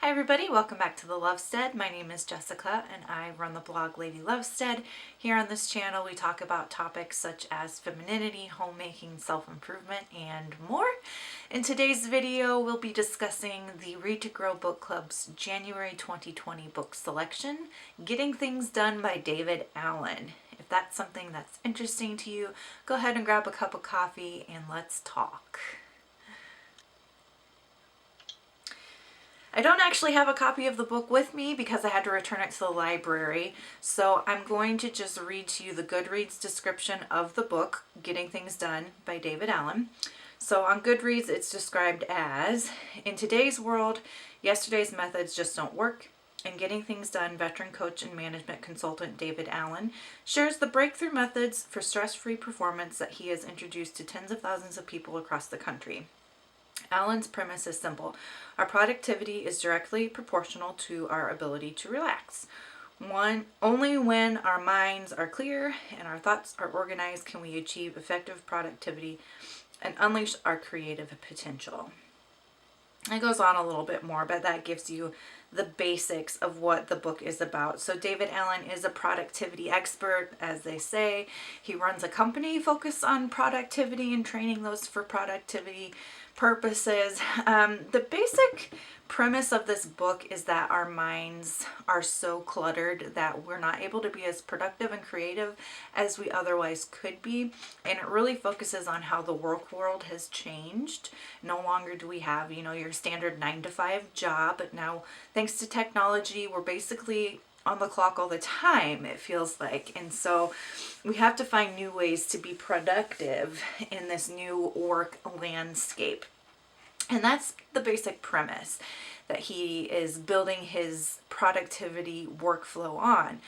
Hi everybody, welcome back to the Lovestead. My name is Jessica and I run the blog Lady Lovestead. Here on this channel we talk about topics such as femininity, homemaking, self-improvement, and more. In today's video we'll be discussing the Read to Grow Book Club's January 2020 book selection, Getting Things Done by David Allen. If that's something that's interesting to you, go ahead and grab a cup of coffee and let's talk. I don't actually have a copy of the book with me because I had to return it to the library, so I'm going to just read to you the Goodreads description of the book, Getting Things Done by David Allen. So on Goodreads it's described as, in today's world, yesterday's methods just don't work. In Getting Things Done, veteran coach and management consultant David Allen shares the breakthrough methods for stress-free performance that he has introduced to tens of thousands of people across the country. Allen's premise is simple. Our productivity is directly proportional to our ability to relax. Only when our minds are clear and our thoughts are organized can we achieve effective productivity and unleash our creative potential. It goes on a little bit more, but that gives you the basics of what the book is about. So David Allen is a productivity expert, as they say. He runs a company focused on productivity and training those for productivity purposes. The basic premise of this book is that our minds are so cluttered that we're not able to be as productive and creative as we otherwise could be. And it really focuses on how the work world has changed. No longer do we have, your standard 9-to-5 job, but now thanks to technology, we're basically on the clock all the time, it feels like. And so we have to find new ways to be productive in this new work landscape. And that's the basic premise that he is building his productivity workflow on.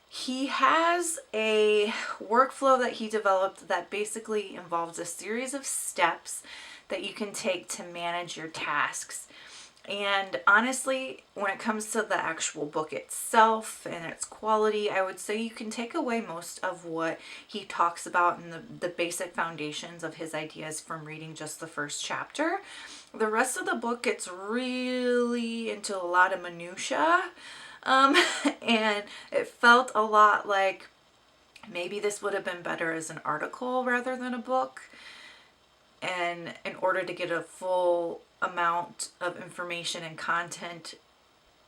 He has a workflow that he developed that basically involves a series of steps that you can take to manage your tasks. And honestly, when it comes to the actual book itself and its quality, I would say you can take away most of what he talks about in the basic foundations of his ideas from reading just the first chapter. The rest of the book gets really into a lot of minutia, and it felt a lot like maybe this would have been better as an article rather than a book. And in order to get a full amount of information and content,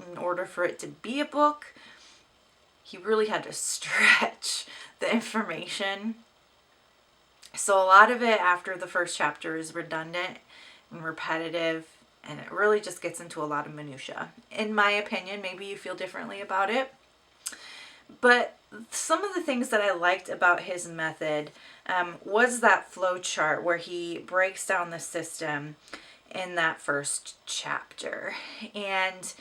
in order for it to be a book, he really had to stretch the information. So a lot of it after the first chapter is redundant and repetitive, and it really just gets into a lot of minutia. In my opinion, maybe you feel differently about it. But some of the things that I liked about his method was that flow chart where he breaks down the system in that first chapter. And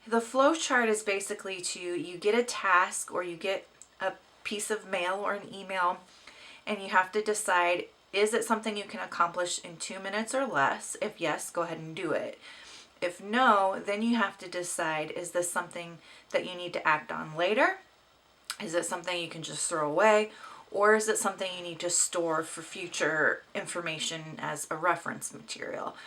the flow chart is basically you get a task or you get a piece of mail or an email, and you have to decide, is it something you can accomplish in 2 minutes or less? If yes, go ahead and do it. If no, then you have to decide, is this something that you need to act on later? Is it something you can just throw away? Or is it something you need to store for future information as a reference material?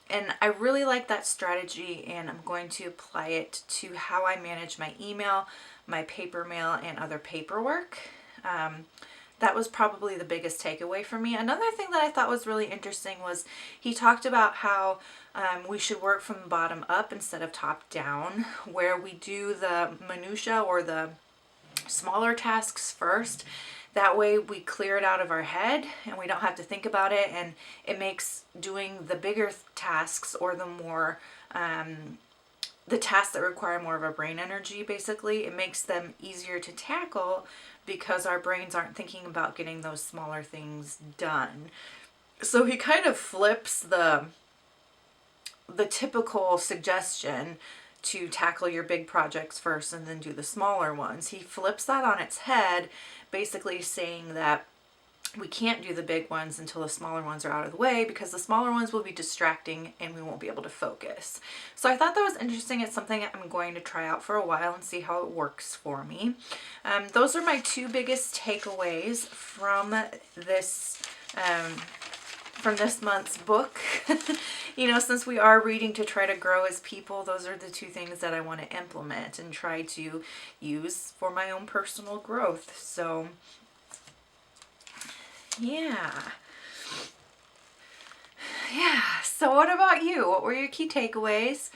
And I really like that strategy, and I'm going to apply it to how I manage my email, my paper mail, and other paperwork. That was probably the biggest takeaway for me. Another thing that I thought was really interesting was he talked about how we should work from the bottom up instead of top down, where we do the minutia or the smaller tasks first. That way we clear it out of our head and we don't have to think about it, and it makes doing the bigger tasks or the more the tasks that require more of a brain energy, basically, it makes them easier to tackle because our brains aren't thinking about getting those smaller things done. So he kind of flips the typical suggestion to tackle your big projects first and then do the smaller ones. He flips that on its head, basically saying that we can't do the big ones until the smaller ones are out of the way, because the smaller ones will be distracting and we won't be able to focus. So I thought that was interesting. It's something I'm going to try out for a while and see how it works for me. Those are my two biggest takeaways from this from this month's book. Since we are reading to try to grow as people, those are the two things that I want to implement and try to use for my own personal growth. So, yeah. So what about you? What were your key takeaways?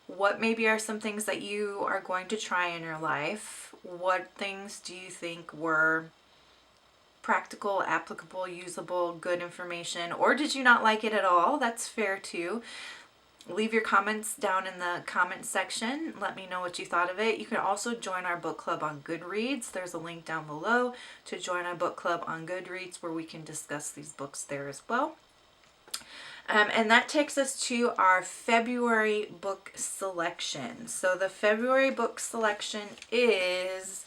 What maybe are some things that you are going to try in your life? What things do you think were practical, applicable, usable, good information? Or did you not like it at all? That's fair too. Leave your comments down in the comment section. Let me know what you thought of it. You can also join our book club on Goodreads. There's a link down below to join our book club on Goodreads where we can discuss these books there as well. And that takes us to our February book selection. So the February book selection is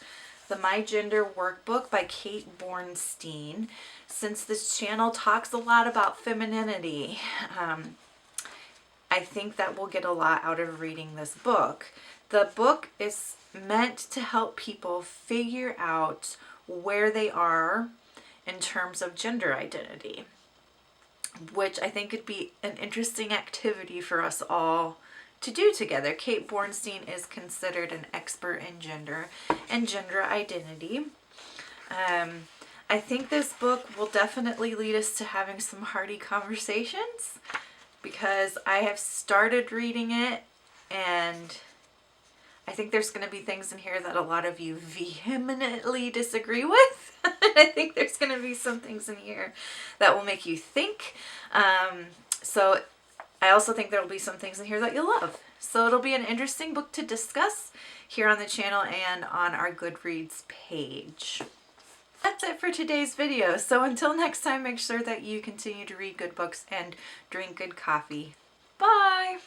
the My Gender Workbook by Kate Bornstein. Since this channel talks a lot about femininity, I think that we'll get a lot out of reading this book. The book is meant to help people figure out where they are in terms of gender identity, which I think could be an interesting activity for us all to do together. Kate Bornstein is considered an expert in gender and gender identity. I think this book will definitely lead us to having some hearty conversations, because I have started reading it and I think there's going to be things in here that a lot of you vehemently disagree with. I think there's going to be some things in here that will make you think. So I also think there will be some things in here that you'll love. So it'll be an interesting book to discuss here on the channel and on our Goodreads page. That's it for today's video. So until next time, make sure that you continue to read good books and drink good coffee. Bye!